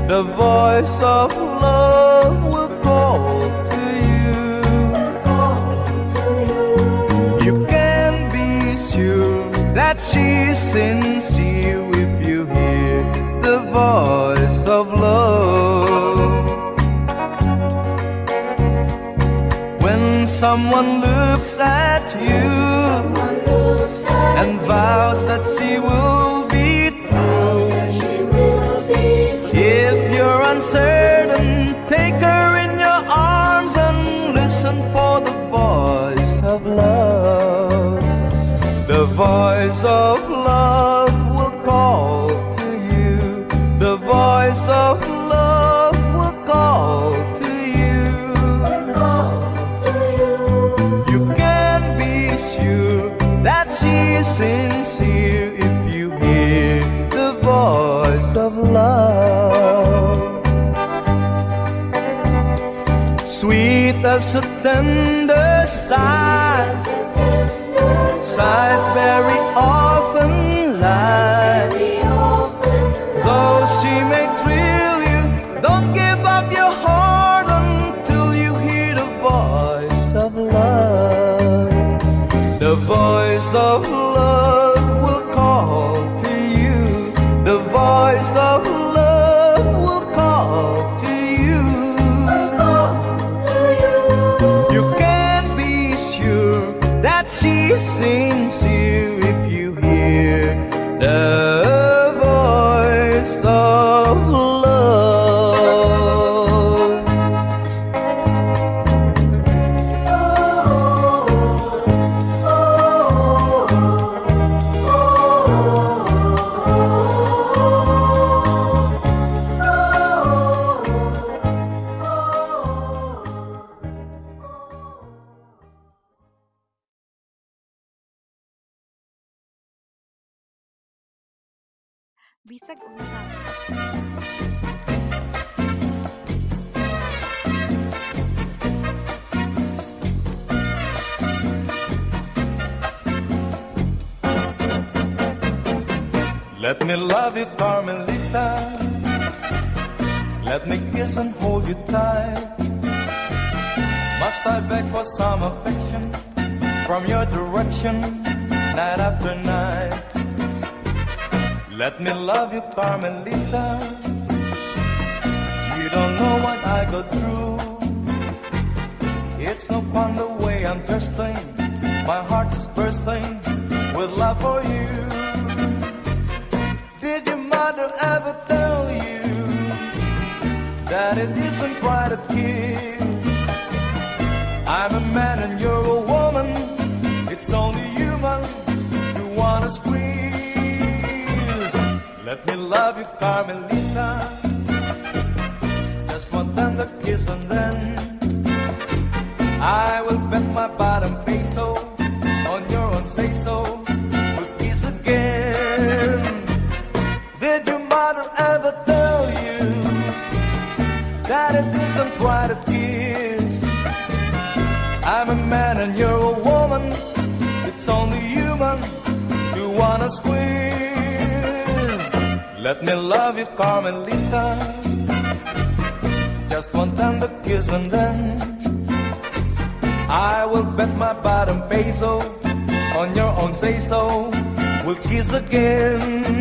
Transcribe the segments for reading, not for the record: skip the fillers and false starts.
The voice of love will call to you. You can be sure that she's sincere if you hear the voice of love. When someone looks at you and vows that she will be true, if you're uncertain, take her in your arms and listen for the voice of love. The voice of love will call to you. The voice of love will call to you. You can be sure that she is sincere if you hear the voice of love. Sweet as a tender sigh, sighs very often lie. Though she may thrill you, don't give up your heart until you hear the voice of love. The voice of love will call to you. The voice of love will call to you. You can be sure that she's sincere if you hear the voice of love. Bisag unsa. Let me love you, Carmelita. Let me kiss and hold you tight. Must I beg for some affection from your direction, night after night? Let me love you, Carmelita. You don't know what I go through. It's no fun the way I'm thirsting. My heart is bursting with love for you. Did your mother ever tell you that it isn't quite a kiss? I'm a man and you're a woman. It's only human you wanna squeeze. Let me love you, Carmelita. Just one tender kiss and then I will bet my bottom peso on your own say-so. We'll kiss again. Did your mother ever tell you that it isn't quite a kiss? I'm a man and you're a woman. It's only human you wanna squeeze. Let me love you, Carmelita. Just one tender kiss and then I will bet my bottom peso on your own say-so. We'll kiss again.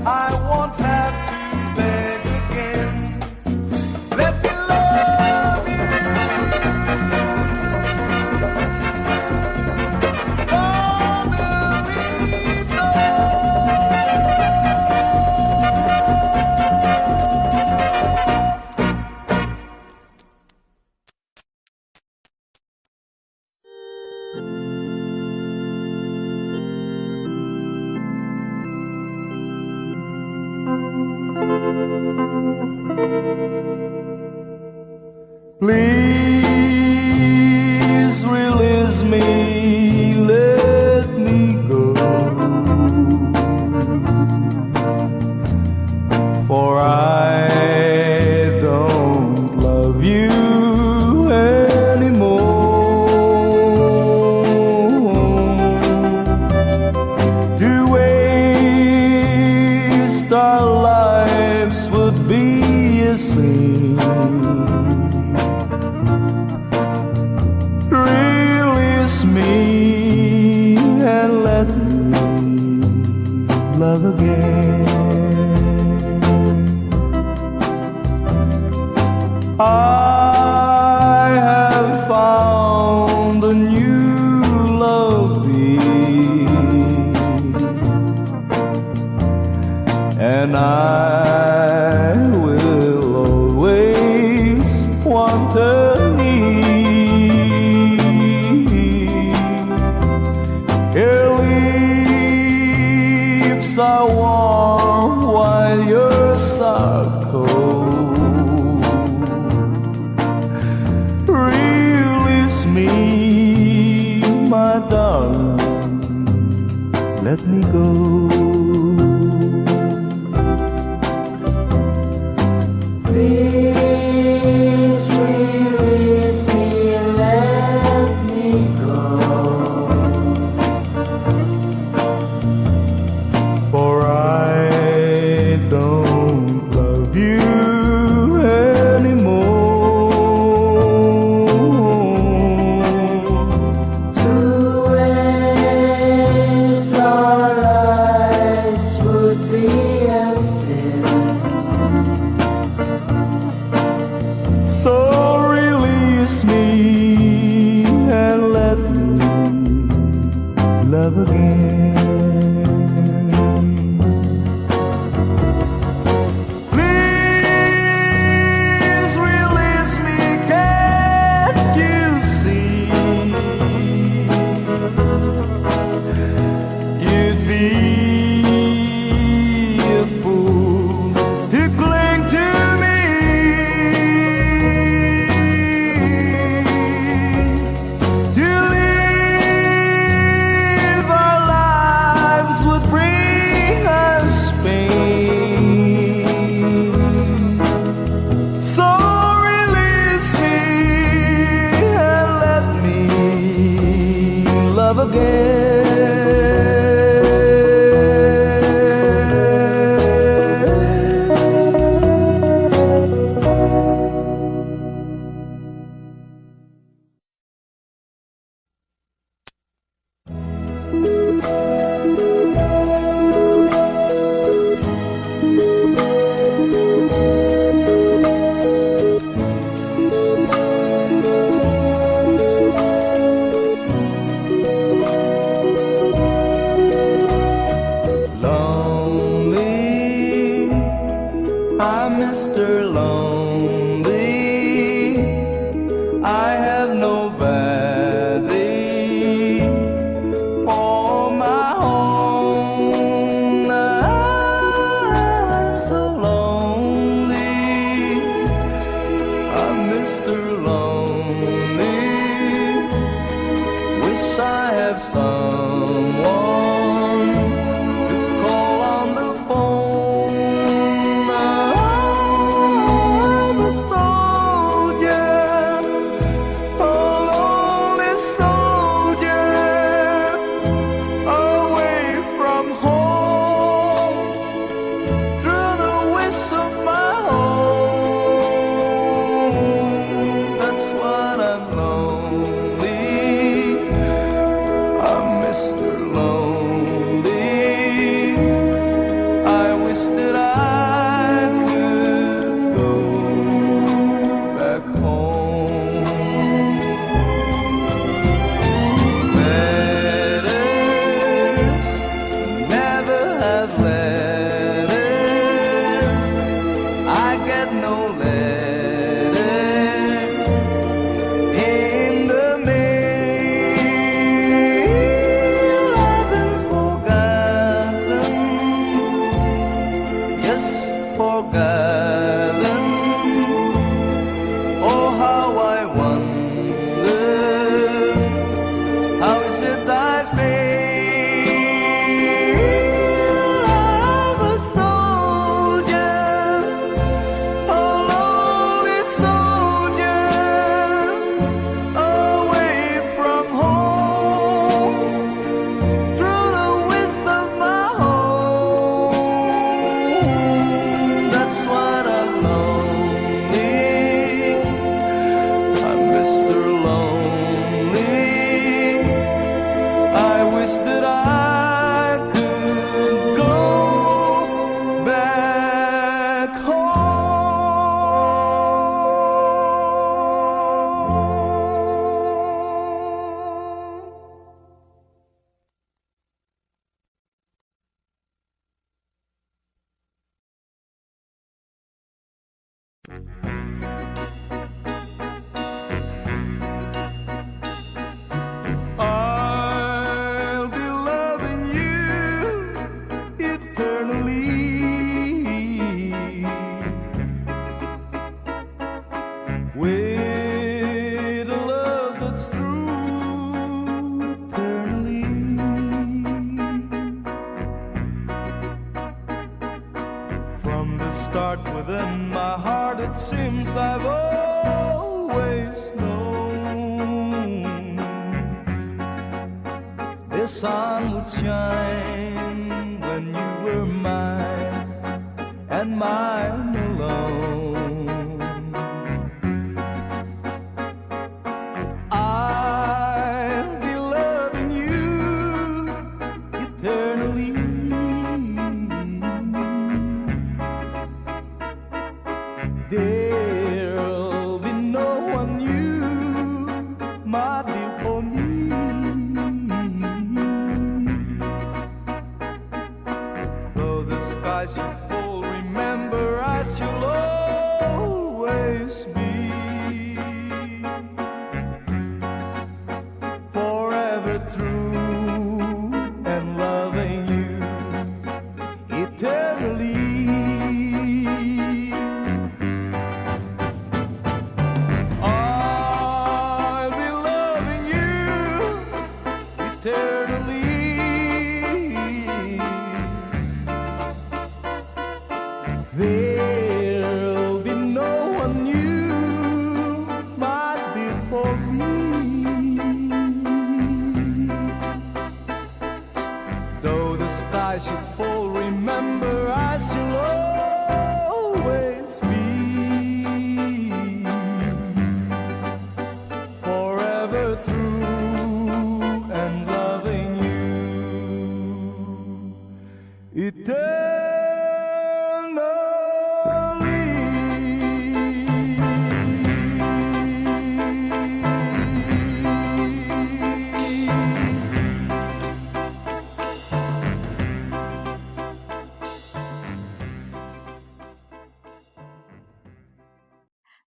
I want Please release me, let me go, for I don't love you anymore. To waste our lives would be a sin. Release me and let me love again. I have found a new love thee, and I will always want her near. Her lips are warm while yours are cold. Release me, my darling, let me go. Please release me, let me go, For I don't love you anymore. to waste our lives would be a sin. So release me and let me love again. Please release me, can't you see? You'd be a fool to cling to me. To live our lives would bring us pain. So release me and let me love Lonely, I'm Mr. Lonely. I have nobody for my own. I'm so lonely. I'm Mr. Lonely. Wish I have someone to call on the phone. I'm a soldier, a lonely soldier, away from home, through the whistle of my home. That's what I'm lonely. I'm this I've always known. The sun would shine when you were mine and mine alone. I'll be loving you eternally. There'll be no one new, my dear, for me. Though the sky should fall, remember I shall always be forever true and loving you eternally. I'll be loving you eternally. There'll be no one new, my dear, for me. Though the sky should fall, remember I shall always be forever true and loving you eternally.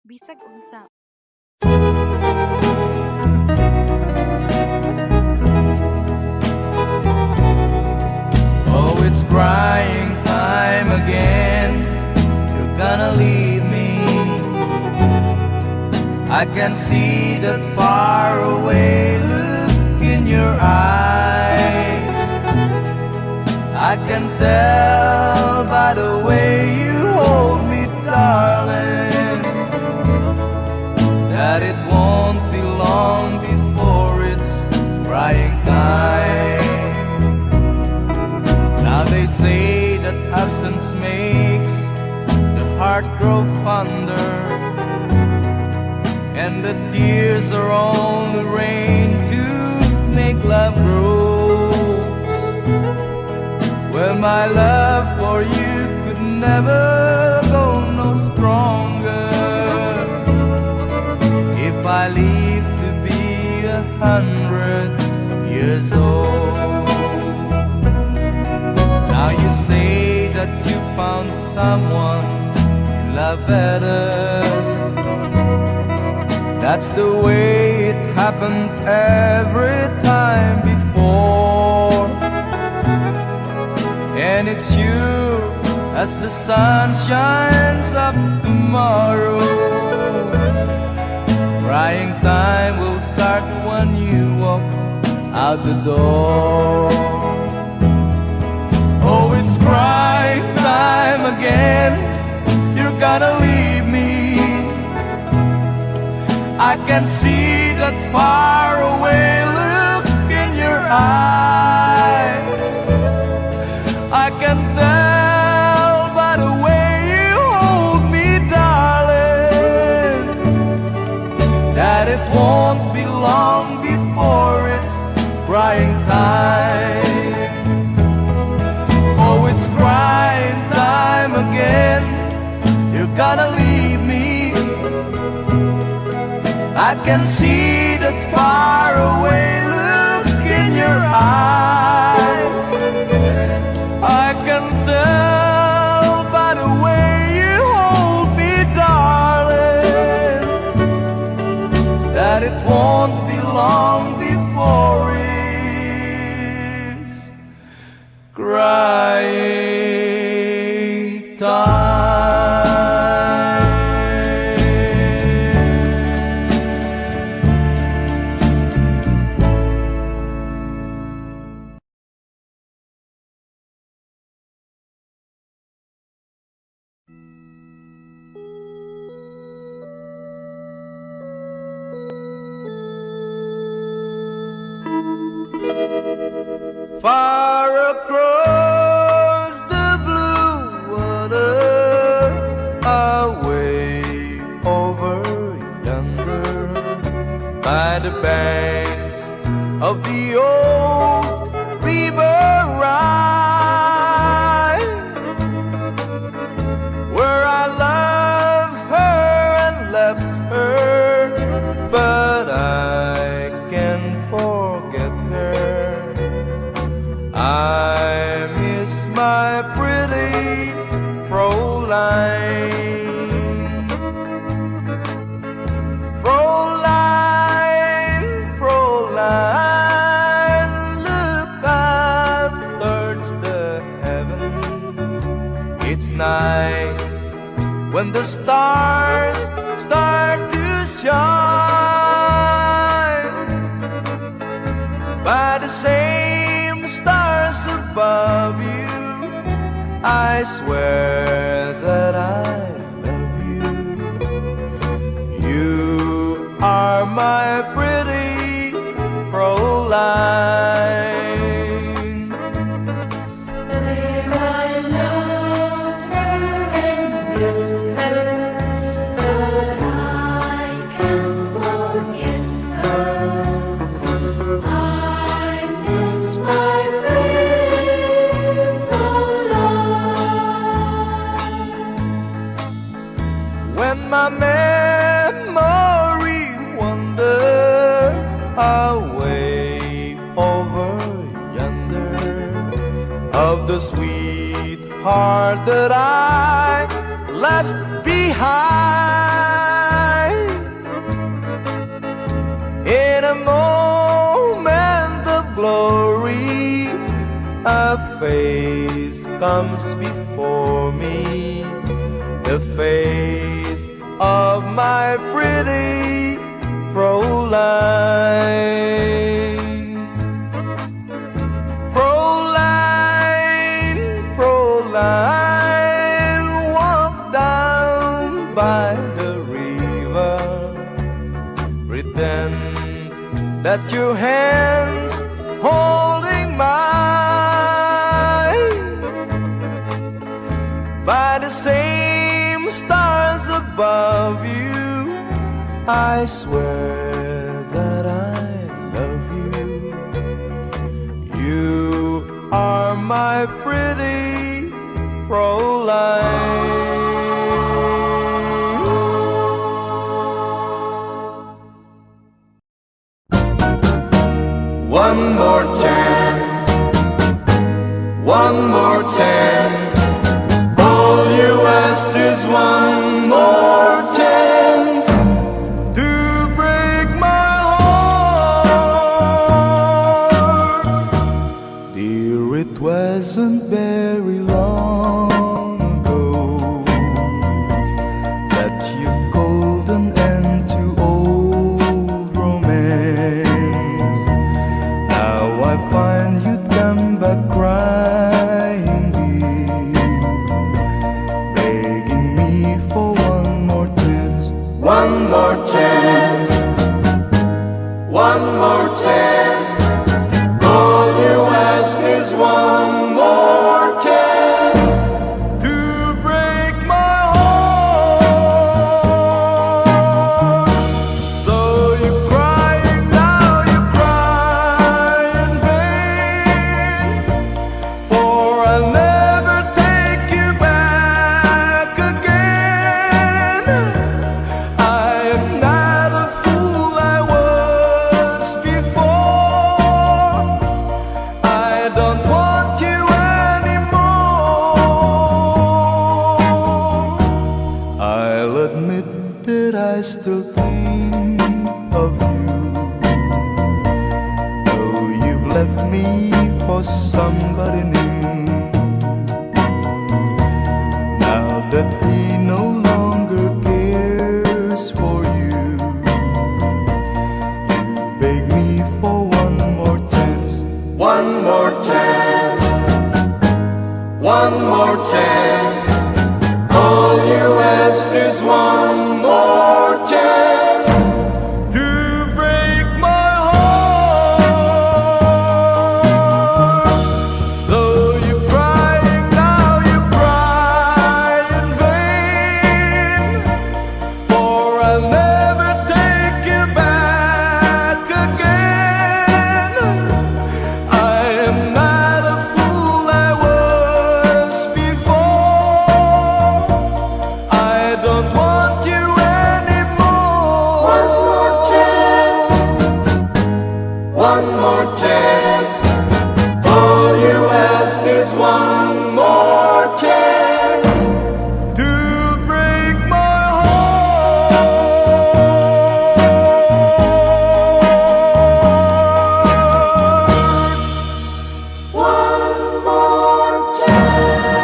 Bisag unsa. Oh, it's crying time again. You're gonna leave me. I can see that far away look in your eyes. I can tell by the way you hold me, darling, that it won't be long before it's crying time. Now they say that absence makes the heart grow fonder, and the tears are only rain to make love grows. Well, my love for you could never go no stronger if I live to be 100 years old. Now you say that you found someone you love better. That's the way it happened every time before. And it's you as the sun shines up tomorrow. Crying time will start when you walk out the door. Oh, it's crying time again. You're gonna leave me. I can see that far away look in your eyes. I can tell by the way you hold me, darling, that it won't be long before it's crying time. Oh, it's crying time again. You're gonna leave me. I can see that far away look in your eyes. I can tell by the way you hold me, darling, that it won't be long before it's crying time. far across the blue water, away over yonder, by the banks of the old river Rhine, where I loved her and left her, but I can't forget her. I miss my pretty Fräulein. Fräulein, Fräulein, look up towards the heaven. It's night when the stars start to shine. By the same stars above you, I swear that I love you. You are my pretty Fräulein. There I loved her and lived her, but I can't forget her. I miss my pretty Fräulein. When my memory wander away over yonder, of the sweetheart that I left behind, in a moment of glory, a face comes before me, the face of my pretty Fräulein. Fräulein, Fräulein, walk down by the river, pretend that your hands holding mine. By the same stars above you, I swear that I love you. You are my pretty Fräulein. One more chance, one more chance. All you ask is one more chance to break my heart. Dear, it wasn't very long ago that you called an end to old romance. Now I find you come back crying, begging me for one more chance. One more chance, one more chance. All you ask is one more chance to break my heart. Though you're crying now, you cry in vain, for I'll never take you back again. I am not a fool I was before. I don't want you anymore. I'll admit that I still think of you, though you've left me for somebody new. Now that he no longer cares for you, you beg me for one more chance. One more chance, one more chance. All you ask is one more chance to break my heart. I'll never take you back again. I am not a fool I was before. I don't want you anymore. One more chance. All you ask is one more chance to break my heart. One more chance.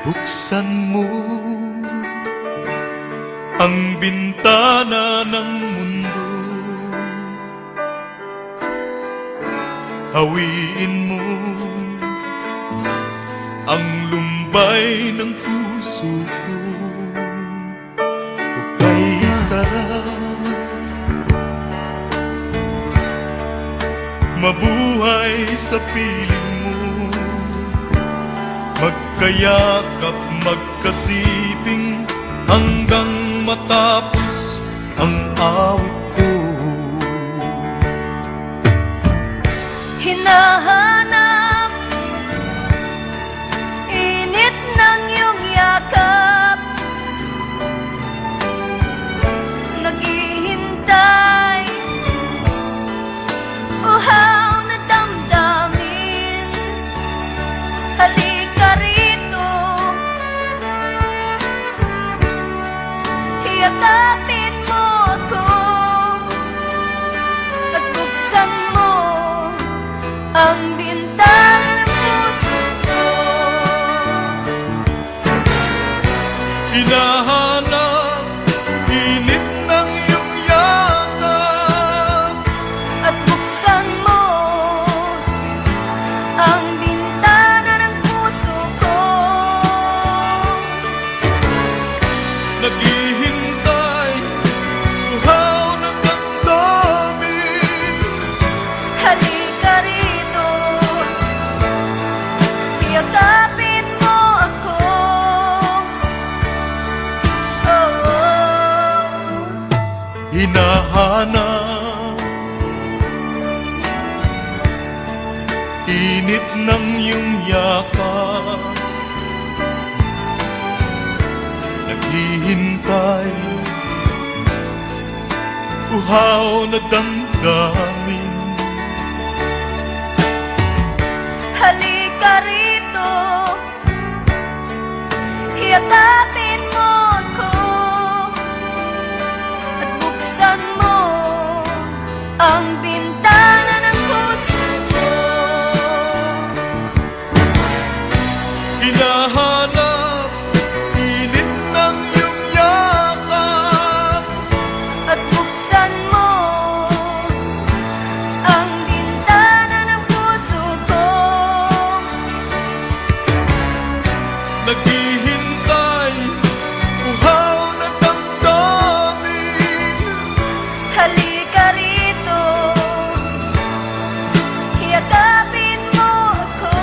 Buksan mo ang bintana ng mundo. Hawiin mo ang lumbay ng puso ko. Ukay sarap mabuhay sa piling mo. Magkayakap, magkasiping hanggang matapos ang awit ko. Hinahanap init ng iyong yakap, naghihintay uhaw na damdamin. Halika rito, yakapin mo ako at buksan mo ang bintana ng puso ko. Hinahanap init ng iyong yakap At buksan mo ang bintana ng puso ko. naghihintay, uhaw na damdamin. Halika rito, yakapin mo ako. Oh, oh. Hinahanap init ng iyong yakap, naghihintay, uhaw na damdamin. Halika rito, yakapin mo ako at buksan mo ang bintana ng puso ko. Hinahanap init ng iyong yakap, At buksan mo ang bintana ng puso ko. naghihintay, uhaw na damdamin. Halika rito, yakapin mo ako.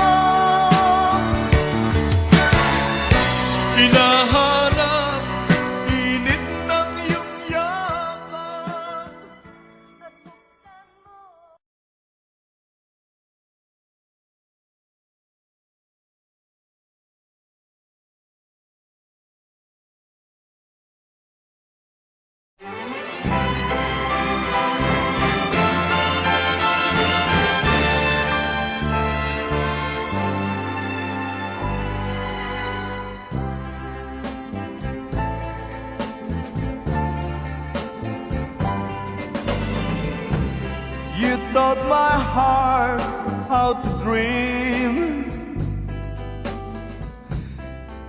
Hinahanap init ng iyong yakap. At buksan mo. You taught my heart how to dream,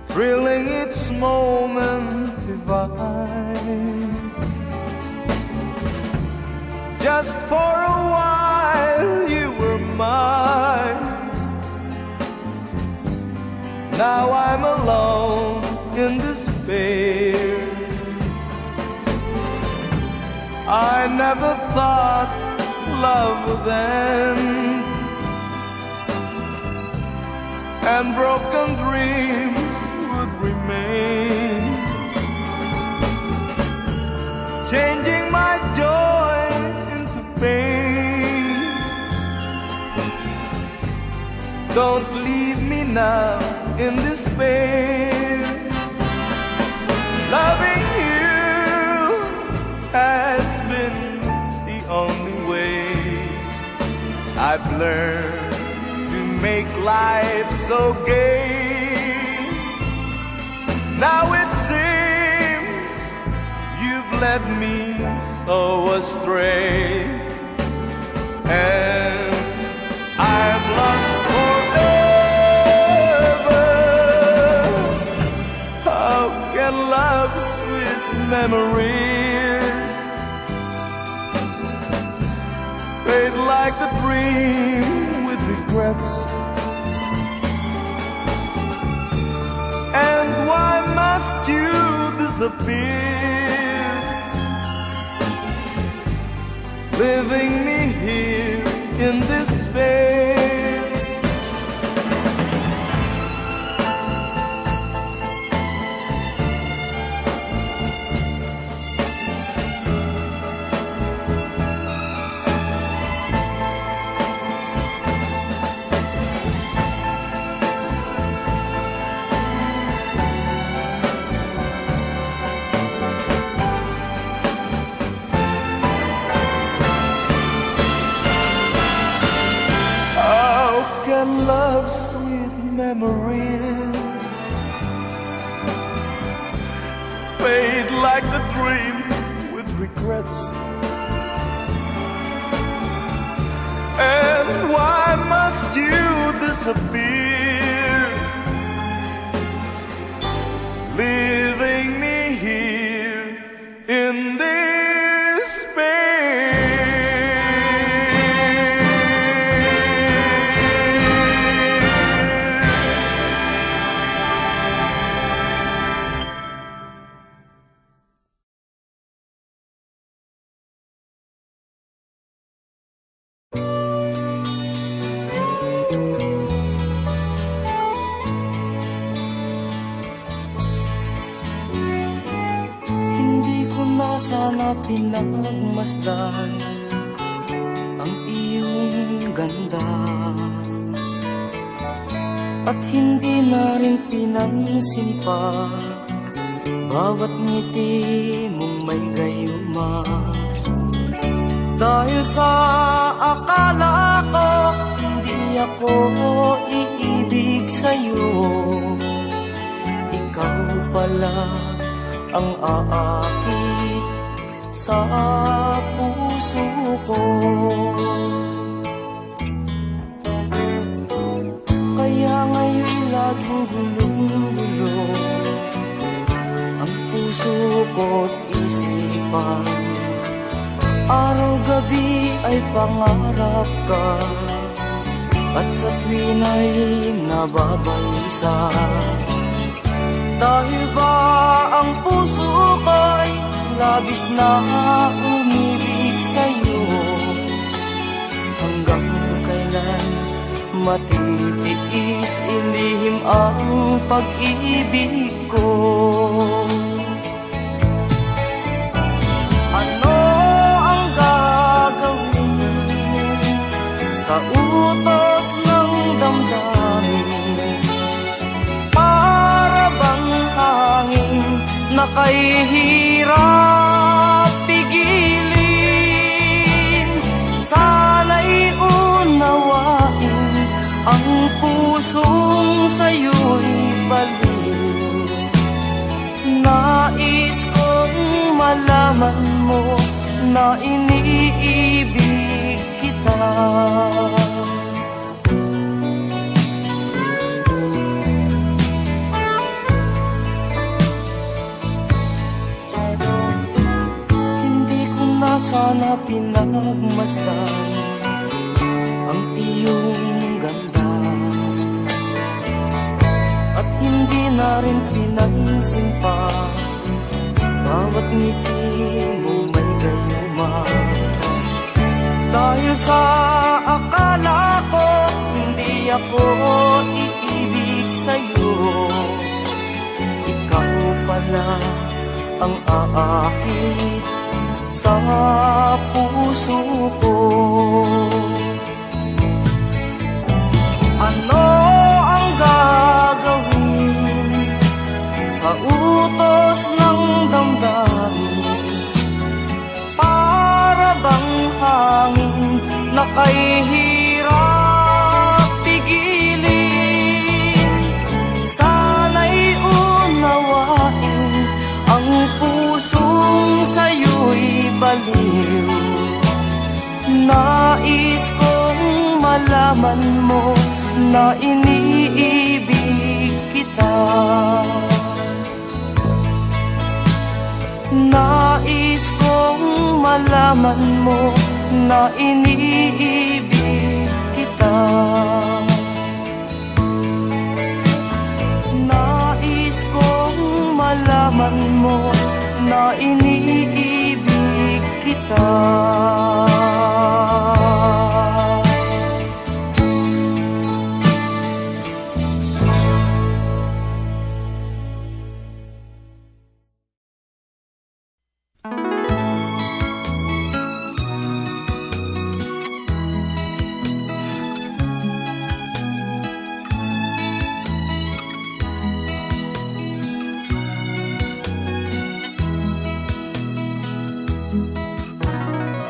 thrilling its moment divine. Just for a while you were mine. Now I'm alone in despair. I never thought love would end, and broken dreams would remain, changing my joy into pain. Don't leave me now in despair. Loving you has been the only way I've learned to make life so gay. Now it seems you've led me so astray, and I've lost forever. How can love's sweet memories fade like a dream with regrets? And why must you disappear, leaving me here in despair? Love's sweet memories fade like a dream with regrets. And why must you disappear, leaving me here in despair? Sana pinagmasdan ang iyong ganda, at hindi na rin pinansin pa bawat ngiti mong may gayuma. Dahil sa akala ko hindi ako iibig sa'yo, ikaw pala ang aakit sa puso ko. Kaya ngayon laging gulong-gulo ang puso ko't isipan. Araw-gabi ay pangarap ka, at sa tuwin ay nababalisa. Dahil ba ang puso ko'y labis na umibig sa'yo, hanggang kailan matitiis ilihim ang pag-ibig ko? Ano ang gagawin sa utos ng damdamin? Para bang hangin na kahihirap pigilin? Sana'y unawain ang pusong sa'yo'y baliw. Nais kong malaman mo na iniibig kita. Sana pinagmasdan ang iyong ganda, at hindi na rin pinansin pa, bawat ngiti mo may gayuma. Dahil sa akala ko hindi ako iibig sa'yo, ikaw pala ang aakit sa puso ko. Ano ang gagawin sa utos ng damdamin? Para bang hangin na kay hirap pigilin? Sana'y unawain ang pusong sa'yo'y baliw. Nais kong malaman mo na iniibig kita. Nais kong malaman mo na iniibig kita. Nais kong malaman mo na iniibig kita.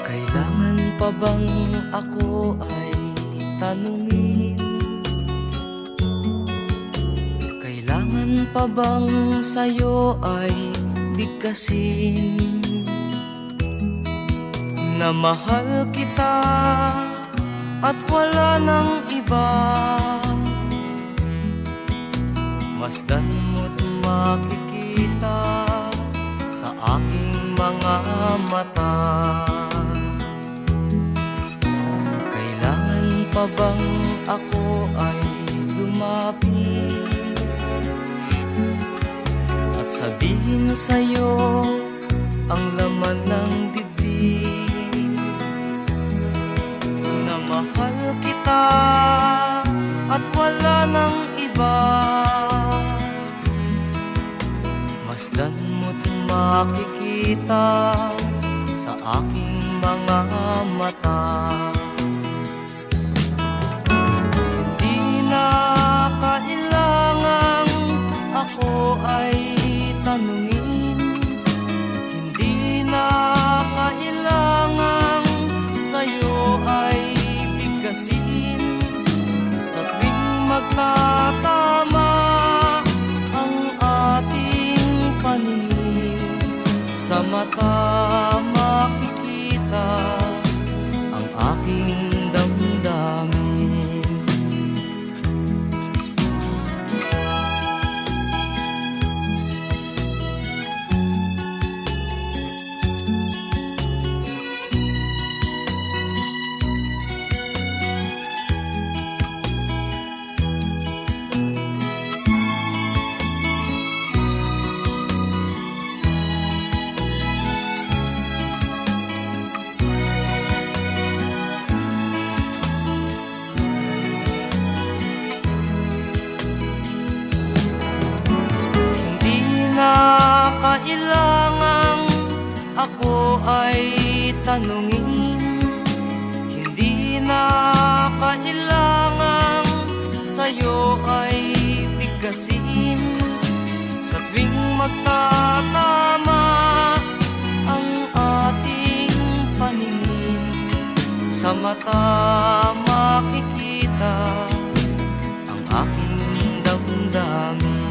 Kailangan pa bang ako ay tanungin? Kailangan pa bang sa'yo ay bigkasin? Na mahal kita at wala nang iba. Masdan mo't makikita sa aking mga mata. Kailangan pa bang ako ay lumapit at sabihin sa'yo ang laman ng dibdib? Na mahal kita at wala nang iba. Masdan mo't makikita sa aking mga mata. Hindi na kailangang ako ay tanungin. Hindi na kailangang sa'yo ay bigkasin. Sa tuwing magtatama ang ating paningin, sa mata makikita ang aking damdamin. Kailangang ako ay tanungin. Hindi na kailangang sa'yo ay bigkasin. Sa tuwing magtatama ang ating paningin, sa mata makikita ang aking damdamin.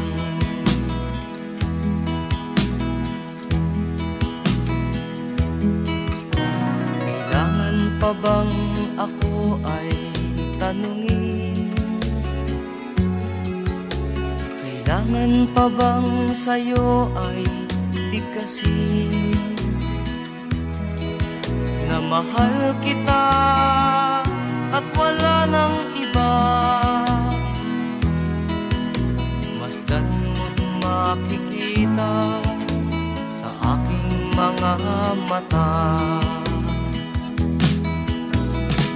Pa bang ako ay tanungin? Kailangan pa bang sa'yo ay bigkasin? Na mahal kita at wala nang iba. Masdan mo't mga mata.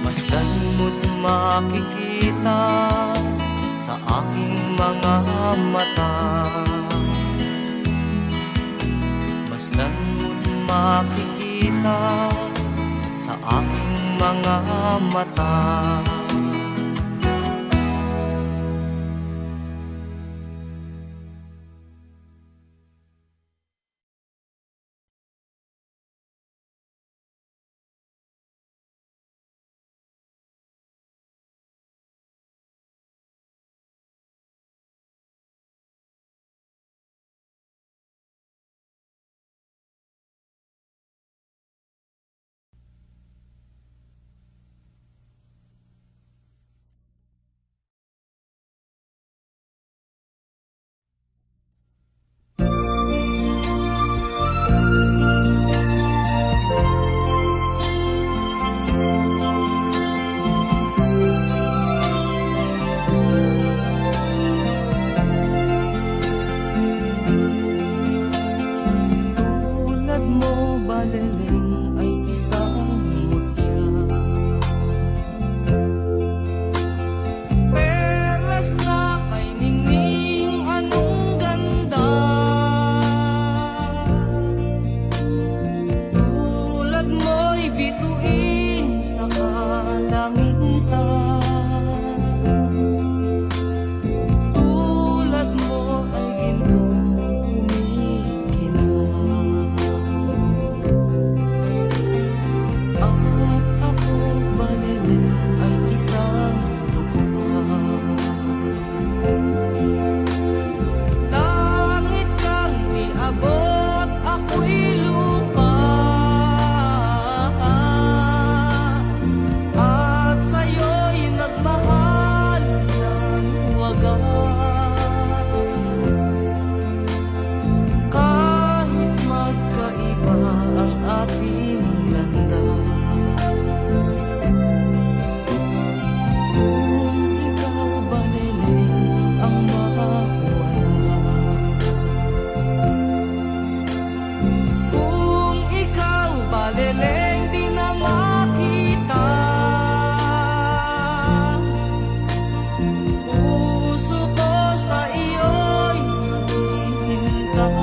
Masdan mo't makikita sa aking mga mata. Masdan mo't makikita sa aking mga mata. Tulad mo baliling ay isang mutya, perlas na kay ningning anong ganda. Tulad mo'y bituin sa kalangitan. Tulad mo ay gintong kumikinang. At ako baliling ay isang lukha. Langit kang di abot, ako'y lupa. At sa'yo'y nagmahal ng wagas. Kahit magkaiba ang ating landas, kung ikaw baliling ang mawala, kung ikaw baliling di na makita, puso ko sa iyo'y naghihintay.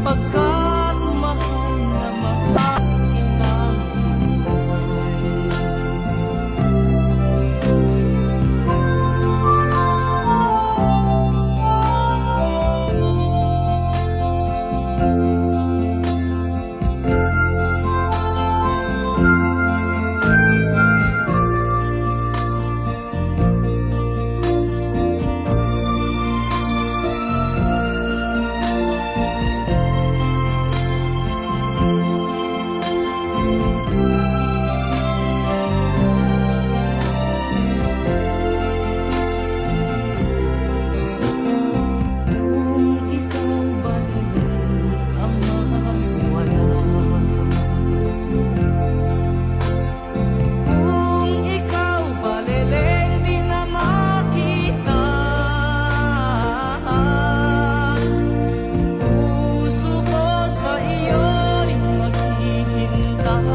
Pagkat mahal na mahal kitang buhay. Kung ikaw baliling ang mawala, kung ikaw baliling di na makita, puso ko sa iyo'y maghihintay.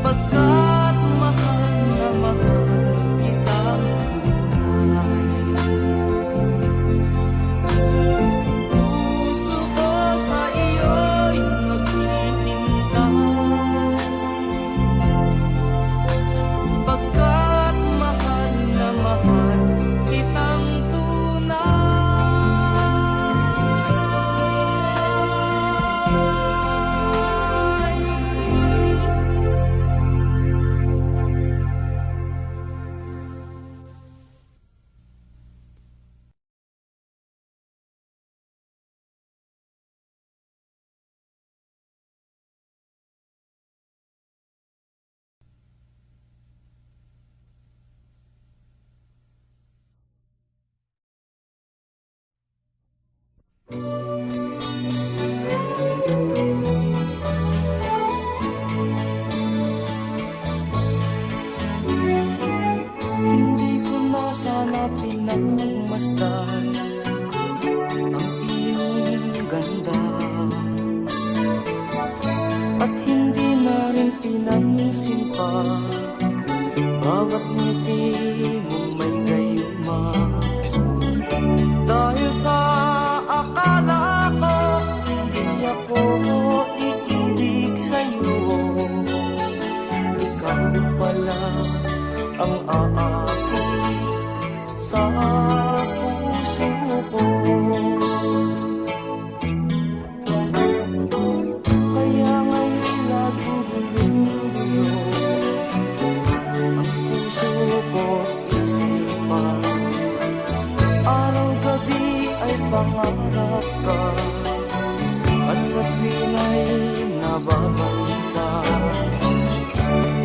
Pagkat mahal na mahal kitang tunay. Puso ko sa iyo'y maghihintay. Pagkat mahal na mahal kitang Hindi ko na sana pinagmasdan bawat ngiti mong may gayuma. Dahil sa akala ko hindi ako iibig sa'yo, ikaw pala ang aakit sa puso ko. Kaya ngayon laging gulong-gulo ang puso ko't isipan. Araw-gabi ay pangarap ka, at sa tuwin ay nababansa.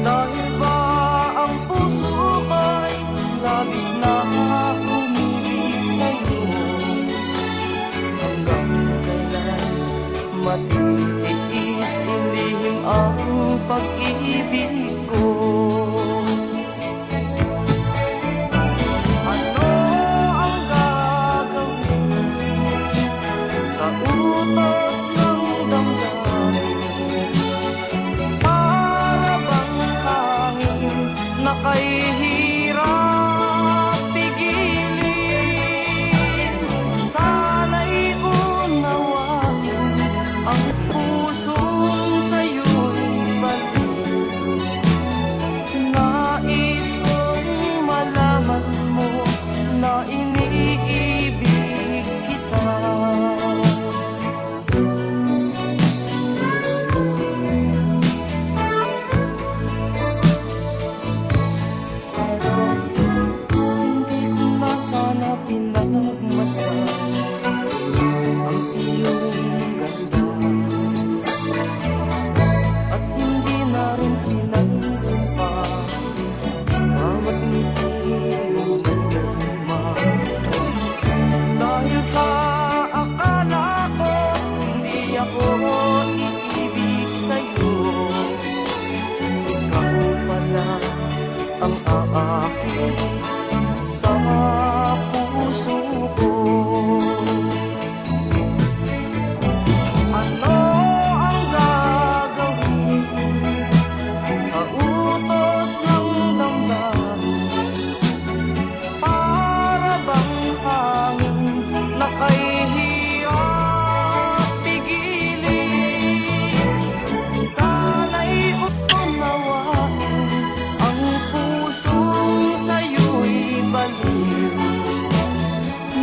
Dahil ba ang puso ko'y labis na umibig sa'yo? Hanggang kailan matitiis ilihim ang pag-ibig ko? Ano ang gagawin sa utos ng damdamin? Para bang hangin na kay hirap pigilin? Sana'y unawain ang pusong sa'yo'y baliw. Nais kong malaman mo na iniibig kita. Hindi ko na sana pinagmasdan ang iyong ganda, at hindi na rin pinansin pa bawat ngiti mong ganda. Dahil sa akala ko hindi ako iibig sa'yo, ikaw pala ang aakit sa puso ko. Ano ang gagawin sa utos ng damdamin? Para bang hangin na kay hirap pigilin? Sana'y unawain ang pusong sa'yo'y baliw.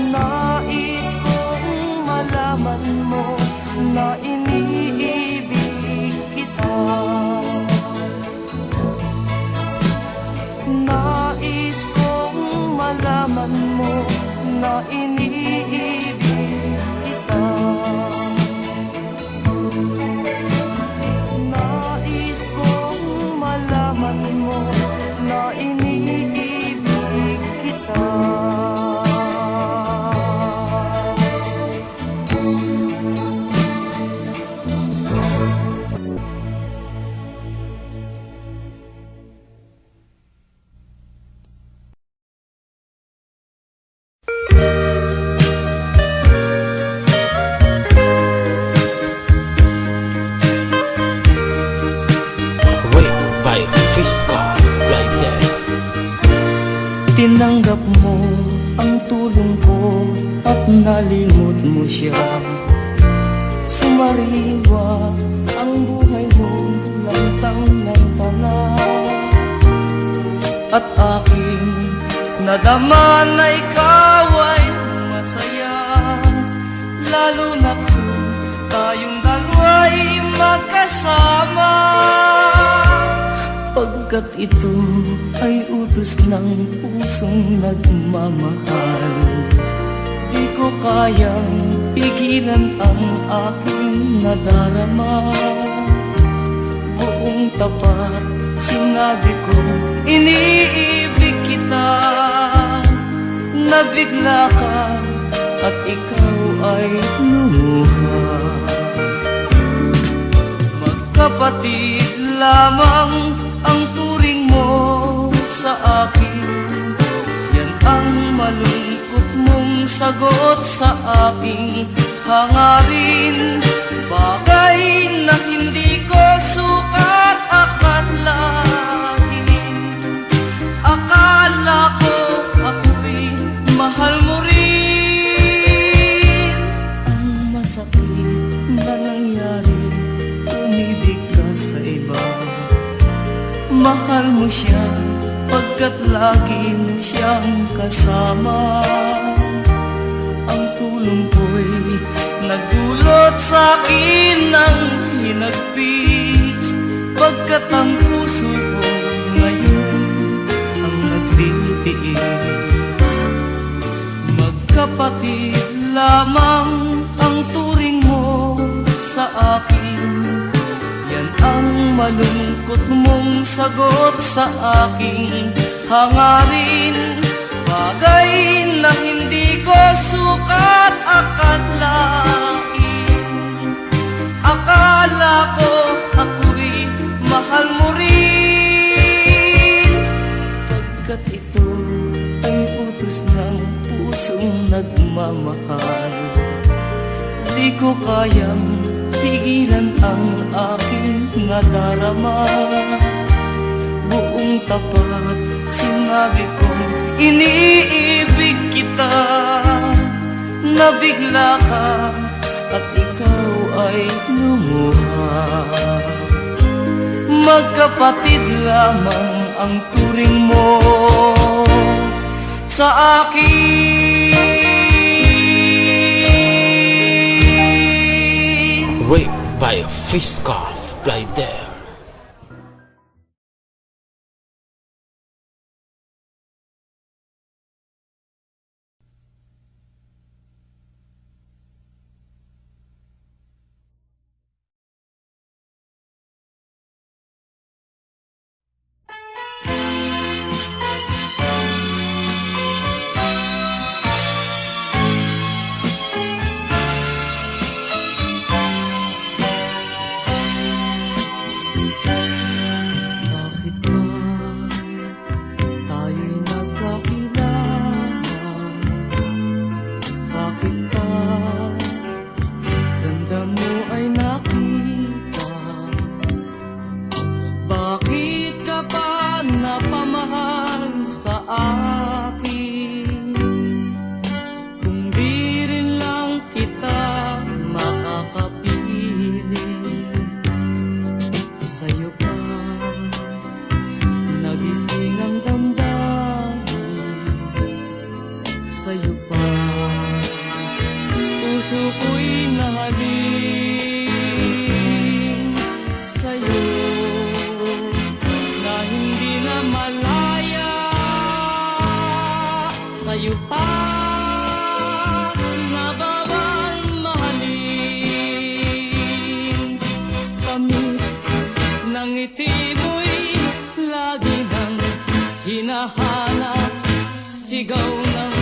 Nais kong malaman mo na iniibig kita. Nais kong malaman mo na iniibig kita. Nais kong malaman mo na iniibig kita. Wait by Fiska right there. Tinanggap mo ang tulong ko at nalimot mo siya. Sumariwa ang buhay mo lantang-lanta na, at aking nadama na ikaw ay masaya. Lalo na't kung tayong dalawa'y magkasama, pagkat ito ay utos ng pusong nagmamahal. Di ko kayang pigilan ang aking nadarama. Buong tapat sinabi ko iniibig kita. Nabigla ka at ikaw ay lumuha. Magkapatid lamang ang turing mo sa akin. Yan ang malungkot mong sagot sa aking hangarin. Bagay na hindi ko sukat akalain. mahal mo siya pagkat lagi mo siyang kasama. Ang tulong ko'y nagdulot sa'kin ng hinagpis, pagkat ang puso ko ngayon ang nagtitiis. Magkapatid lamang ang turing mo sa akin, yan ang malungkot mong sagot sa aking hangarin. Bagay na hindi ko sukat akalain. Akala ko ako'y mahal mo rin, pagkat ito ay utos ng pusong nagmamahal. Di ko kayang pigilan ang aking nadarama. Buong tapat sinabi kong iniibig kita. Nabigla ka at ikaw ay lumuha. Magkapatid lamang ang turing mo sa akin. Wait by Fiska right there. Bakit ba tayo'y nagkakilala? Bakit ba ganda mo ay nakita? Bakit ka pa napamahal sa akin? Kung di rin lang kita makakapiling, sa'yo pa nagising ang damdamin. Sa'yo pa puso ko'y nahalin. Sa'yo na hindi na malaya. Sa'yo pa na bawal mahalin. Tamis ng ngiti mo'y lagi nang hinahanap. Sigaw ng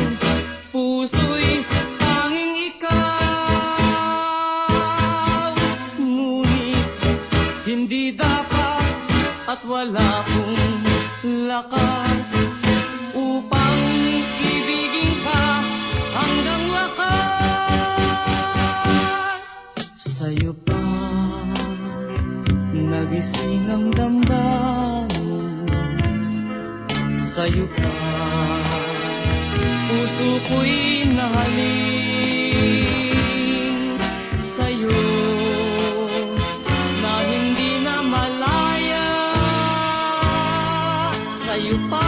puso'y tanging ikaw. Ngunit hindi dapat at wala kong lakas upang ibigin ka hanggang wakas. Sa'yo pa nagising ang damdamin. Sa'yo pa puso ko'y nahalin. Sa'yo na hindi na malaya. Sa'yo pa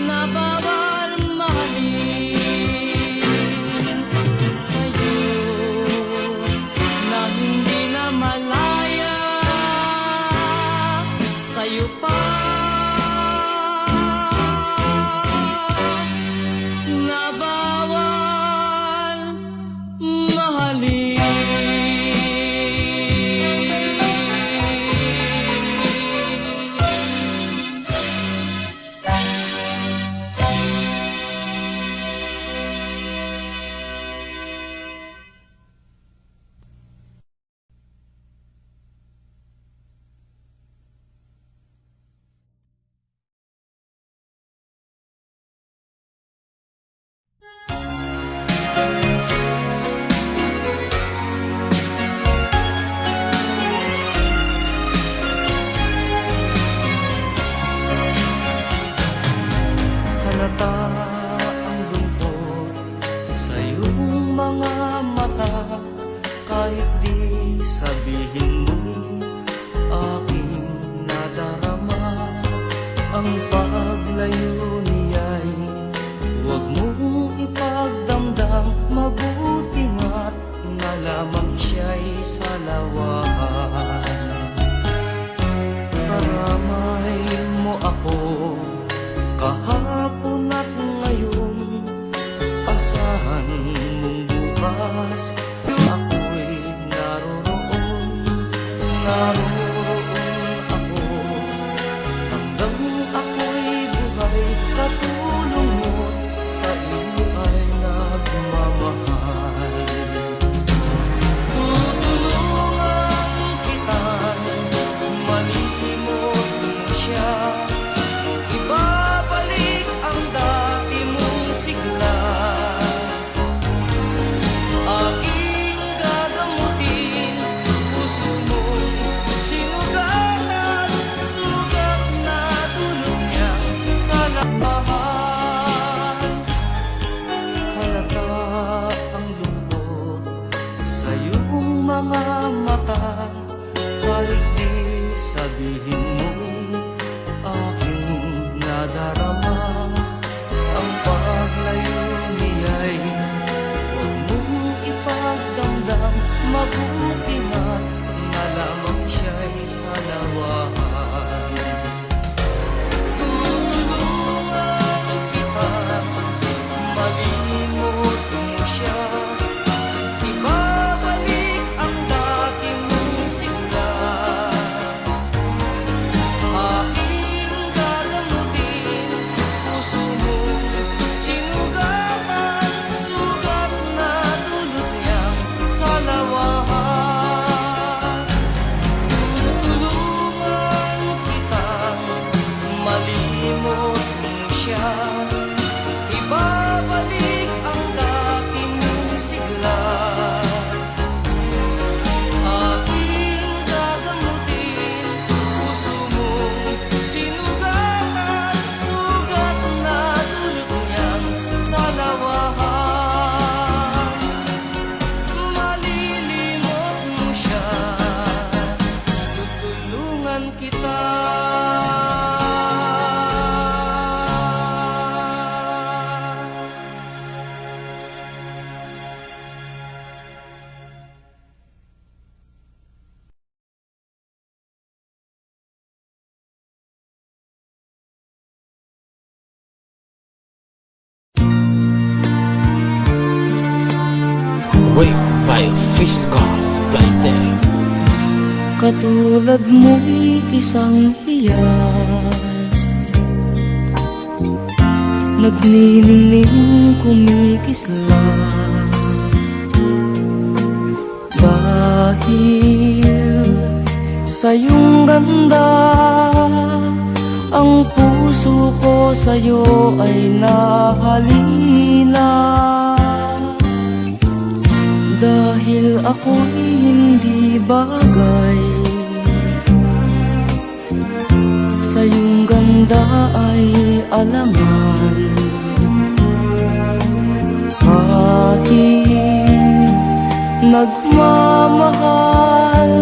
na bawal mahalin. Sa'yo na hindi na malaya. Sa'yo pa na bawal mahalin. Halata ang lungkot sa iyong mga mata, kahit di sabihin mo'y aking Asahan mong bukas ako'y naroon ako. Hanggang ako'y buhay, katulong mo sa iyo ay nagmamahal. Tutulungan kita, malimot mo siya, ibabalik ang dati mong sigla. Aking gagamutin, puso mong sinugatan, sugat na dulot niyang sa labahan. Halata ang lungkot sa iyong mga mata, kahit di sabihin mo aking nadarama. Ang paglayo niya'y huwag mong ipagdamdam, mabuti na lamang siya'y sa nawahan. Tutulungan kita, malimot mo siya, ibabalik ang dati mong sigla. Aking gagamutin, puso mong sinugatan, sugat na dulot niyang sa lawahan. Tutulungan kita, malimot mo siya, ibabalik ang dati mong sigla. Aking gagamutin, puso mong sinugatan, sugat na dulot niyang sa lawahan. Malilimot mo siya, tutulungan kita. Wait by Fiscal right there. Katulad mo'y isang hiyas, nagniningning kumikislang. Dahil sa iyong ganda, ang puso ko sa'yo ay nahalina. Dahil ako'y hindi bagay, sa iyong ganda ay alangan. Aking nagmamahal,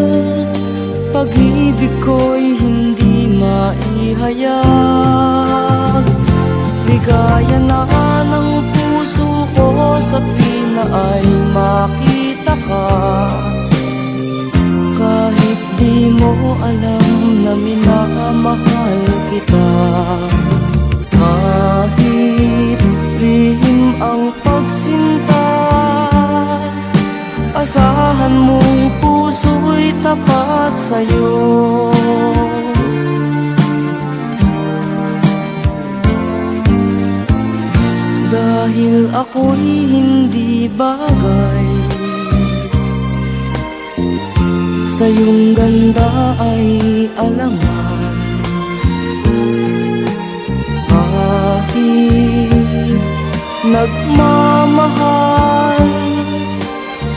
pag-ibig ko'y hindi maihayag. Ligaya na ng puso ko sa pina ay makita ka. Kahit di mo alam na minamahal kita. Kahit lihim ang pagsinta, asahan mong puso'y tapat sa'yo. Dahil ako'y hindi bagay, sa iyong ganda ay alangan. Kahit nagmamahal,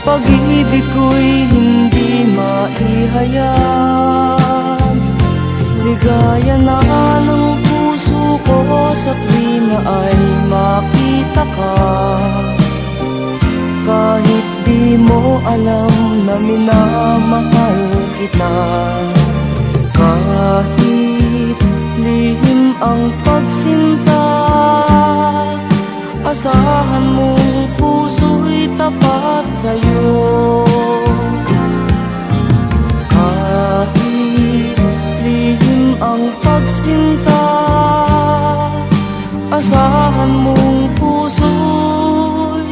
pag-ibig ko'y hindi maihayag. Ligaya na ng puso ko sa tuwing ay makita ka. Kahit di mo alam na minamahal kita. Kahit lihim ang pagsinta, asahan mong puso'y tapat sa'yo. Kahit lihim ang pagsinta, asahan mong puso'y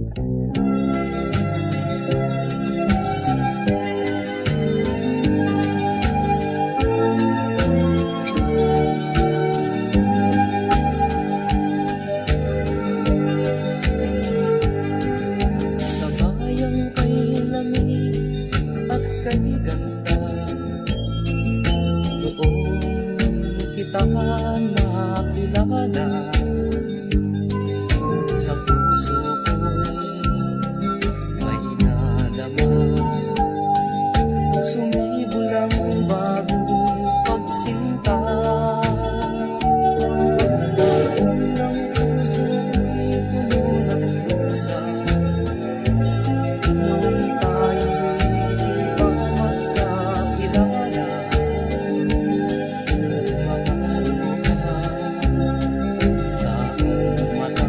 Sa bayang kay lamig at kay ganda, doon kita nakilala. Sa puso ko'y may nalaman, sumibol ang bagong pagsinta. Ng puso ko'y puno ng pusa, nung tayo'y di pa magkakilala. Mamalo ka sa aking mata,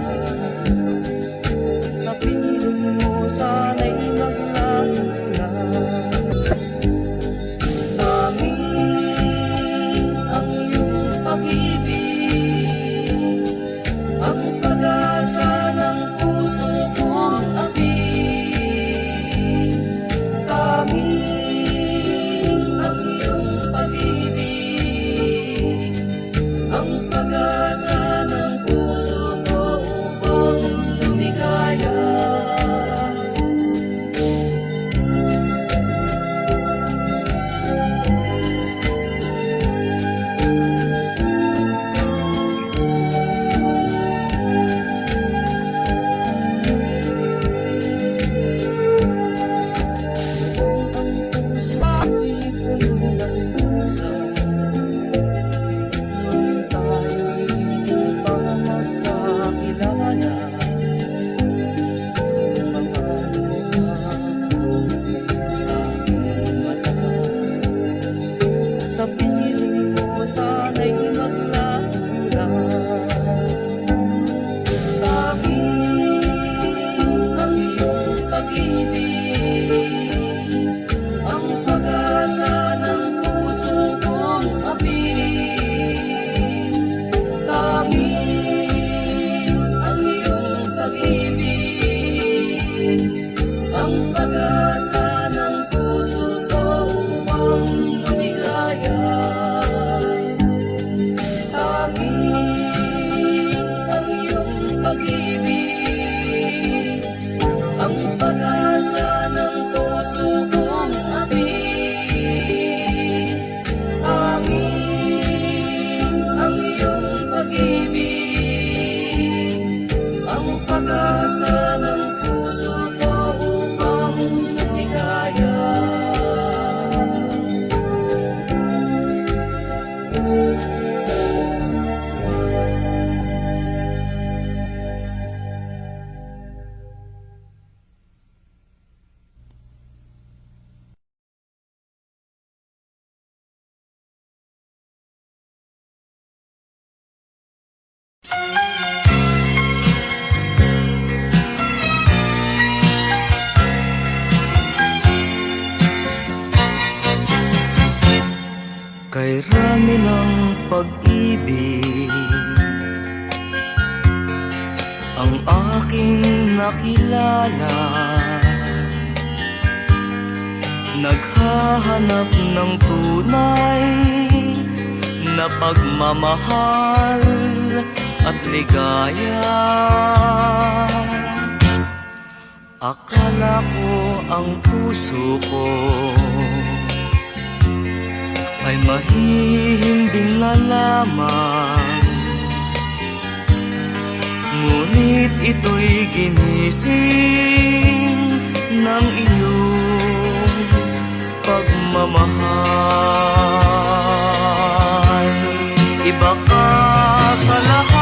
sa piling mo sana'y maglaho na. Amin ang iyong pag-ibig, ang pag-asa ng puso kong aking. Amin ang iyong pag-ibig, ang pag-asa ng puso ko upang lumigaya. Ang puso ko'y puno ng pusa, nung tayo'y di pa magkakilala. Mamalo ka sa aking mata, sa piling mo sana'y maglaho na. Amin ang iyong pag-ibig, ang pag-asa ng puso kong aking. Amin ang iyong pag-ibig, ang pag-asa ng puso ko upang lumigaya. Amin ang iyong pag-ibig, ang pag-asa ng puso kong aking. Amin ang iyong pag-ibig, ang pag-asa ng puso ko upang lumigaya. Kay rami ng pag-ibig ang aking nakilala, naghahanap ng tunay na pagmamahal at ligaya. Akala ko ang puso ko ay mahihimbing na lamang, ngunit ito'y ginising ng iyong pagmamahal. Iba ka sa lahat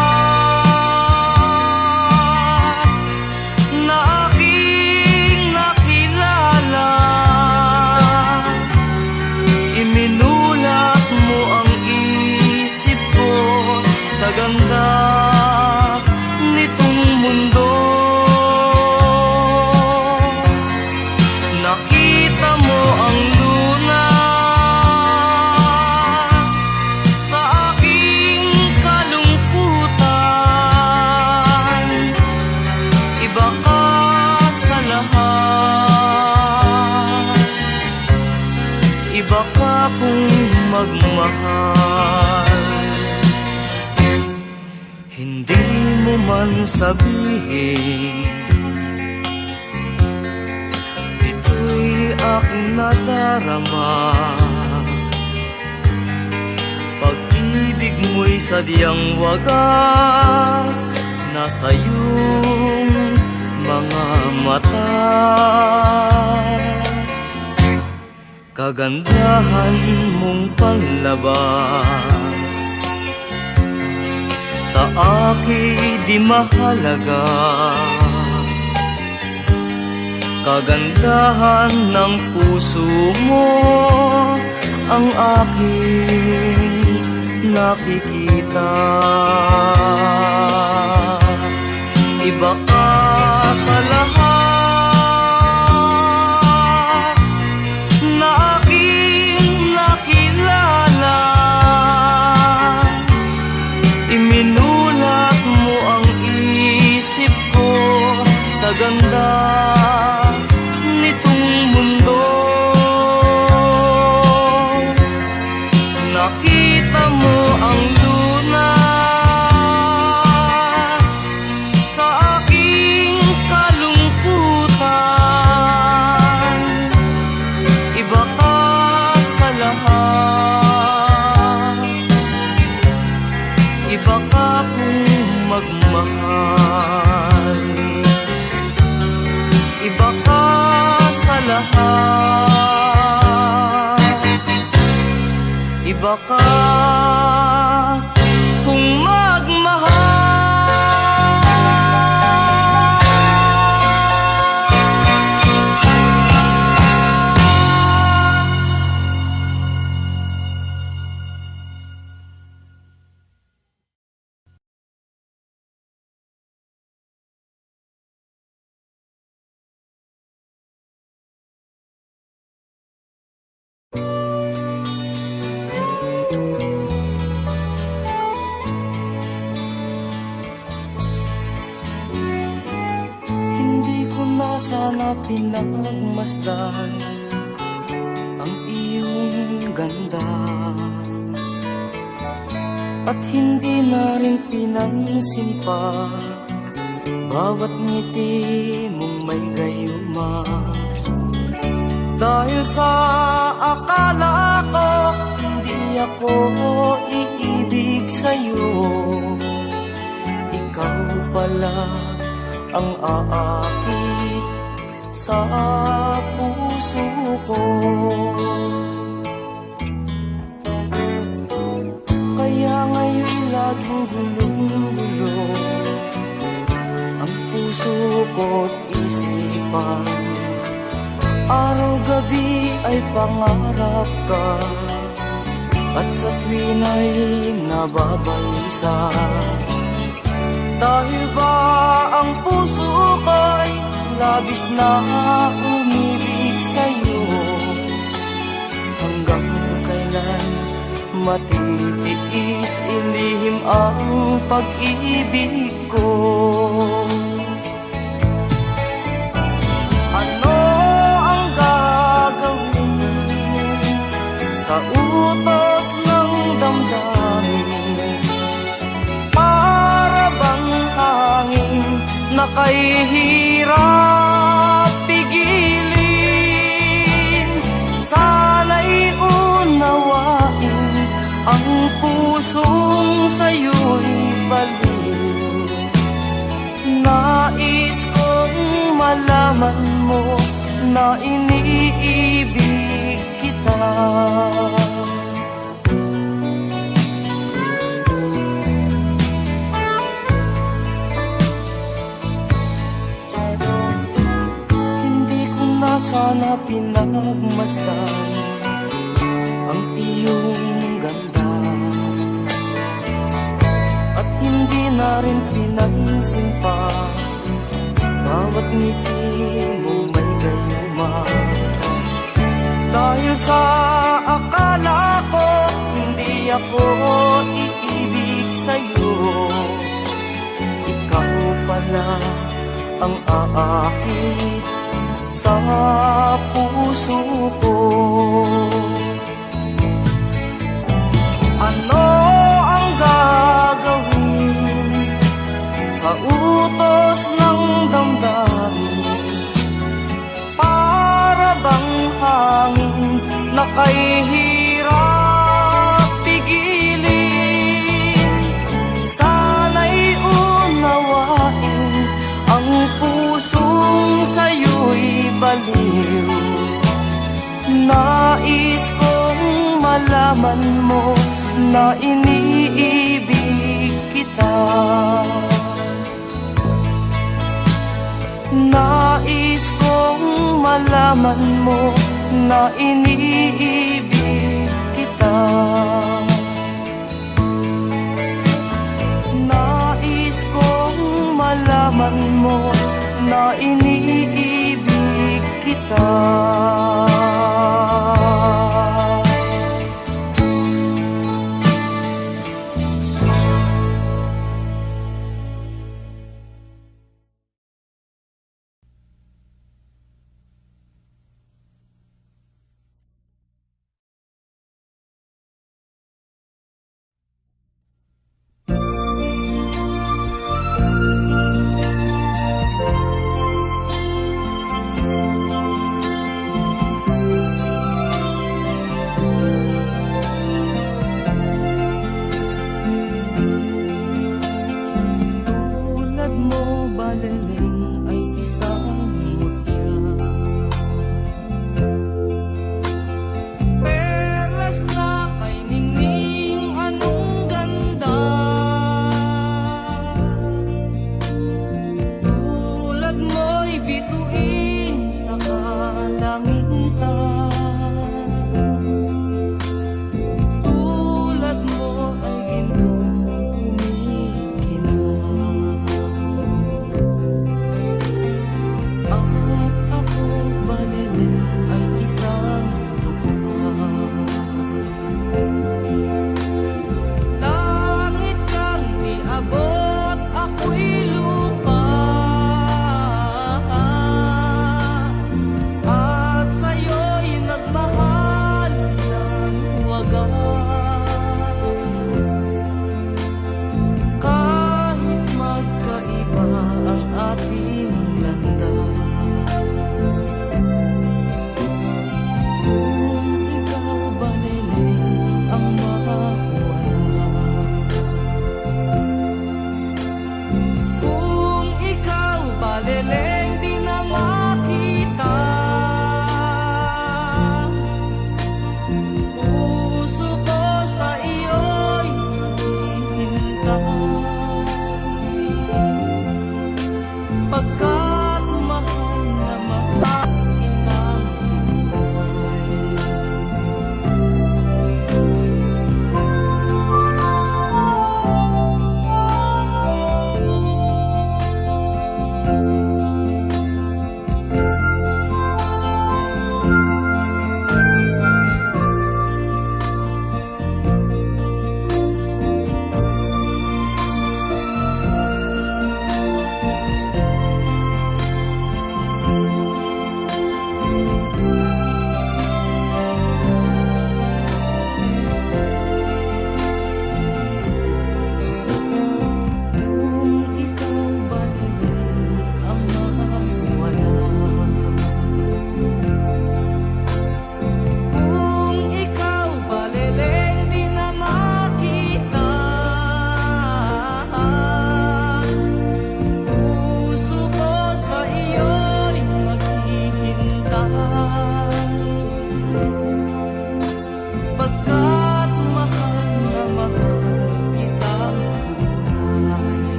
na aking nakilala, iminulak mo ang isip ko sa ganda nitong mundo. Nakita mo ang lunas magmahal. Hindi mo man sabihin, ito'y aking nadarama. Pag-ibig mo'y sadyang wagas, nasa iyong mga mata. Kagandahan mong panlabas sa akin di mahalaga. Kagandahan ng puso mo ang aking nakikita. Iba ka sa lahat na aking nakilala. Iminulat mo ang isip ko sa ganda nitong mundo. Nakita mo ang lunas sa aking kalungkutan. Iba ka sa lahat, iba ka kung magmahal. Iba ka sa lahat, iba ka kung magmahal. Hindi ko na sana pinagmasdan ang iyong ganda, at hindi na rin pinansin pa bawat ngiti mong may gayuma. Dahil sa akala ko hindi ako iibig sa'yo, ikaw pala ang aakit sa puso ko. Kaya ngayon laging gulong-gulo ang puso ko't isipan. Araw-gabi ay pangarap ka, at sa tuwin ay nababalisa. Dahil ba ang puso ko'y labis na umibig sa'yo? Hanggang kailan matitiis ilihim ang pag-ibig ko? Ano ang gagawin sa utos ng damdamin? Para bang hangin na kahihirap pigilin? Sana'y unawain ang pusong sa'yo'y baliw. Nais kong malaman mo na iniibig kita. Sana pinagmasdan ang iyong ganda, at hindi na rin pinansin pa bawat ngiti mo may gayuma. Dahil sa akala ko hindi ako iibig sa'yo, ikaw pala ang aakit sa puso ko. sa utos ng damdamin. Para bang hangin na kay hirap pigilin. Sana'y unawain ang pusong sa'yo'y baliw. Nais kong malaman mo na iniibig kita. Nais kong malaman mo na iniibig kita. Nais kong malaman mo na iniibig kita.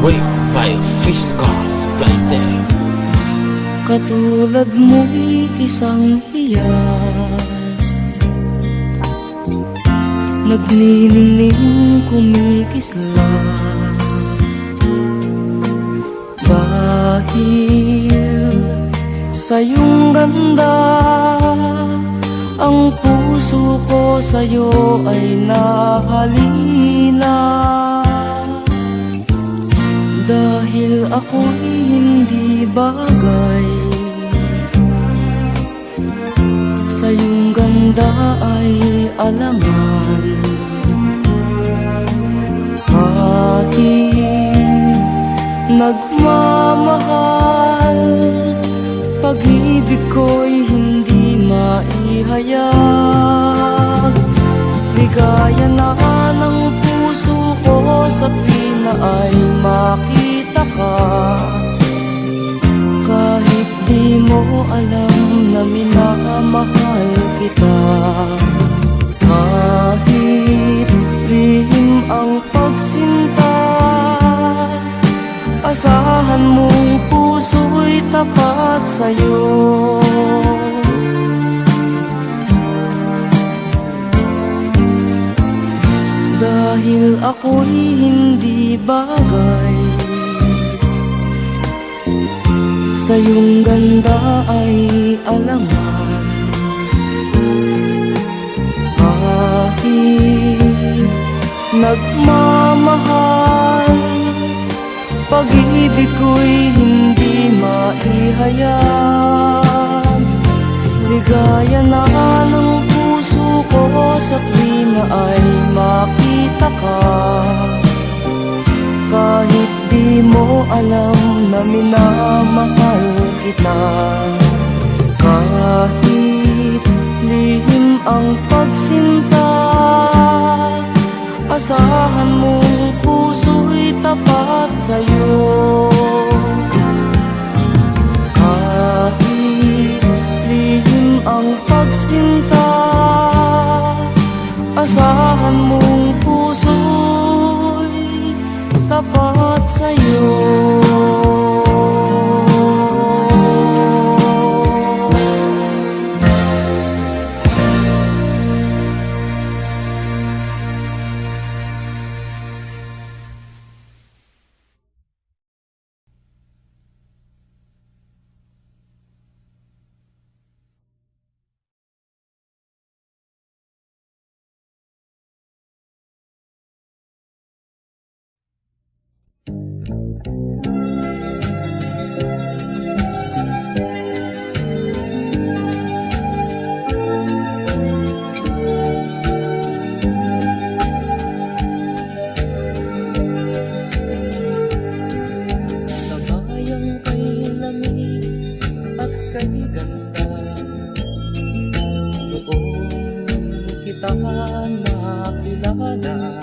Wait, my face gone right there. Katulad mo'y isang hiyas, nagninining kumikislang. Dahil sa iyong ganda, ang puso ko sa'yo ay nahalina. Dahil ako'y hindi bagay, sa iyong ganda ay alangan. Kahit nagmamahal, pag-ibig ko'y hindi maihayag. Ligaya na ng puso ko sa tuwina ay makita ka. Kahit di mo alam na minamahal kita. Kahit lihim ang pagsinta, asahan mong puso'y tapat sa'yo. Dahil ako'y hindi bagay, sa iyong ganda ay alangan. Kahit nagmamahal, pag-ibig ko'y hindi maihayag. Ligaya na ng puso ko sa tuwina ay makita ka. Kahit di mo alam na minamahal kita. Kahit lihim ang pagsinta, asahan mong puso'y tapat sa'yo. Kahit lihim ang pagsinta, asahan mong puso'y tapat sa'yo. Sa bayang kay lamig at kay ganda, doon kita nakilala.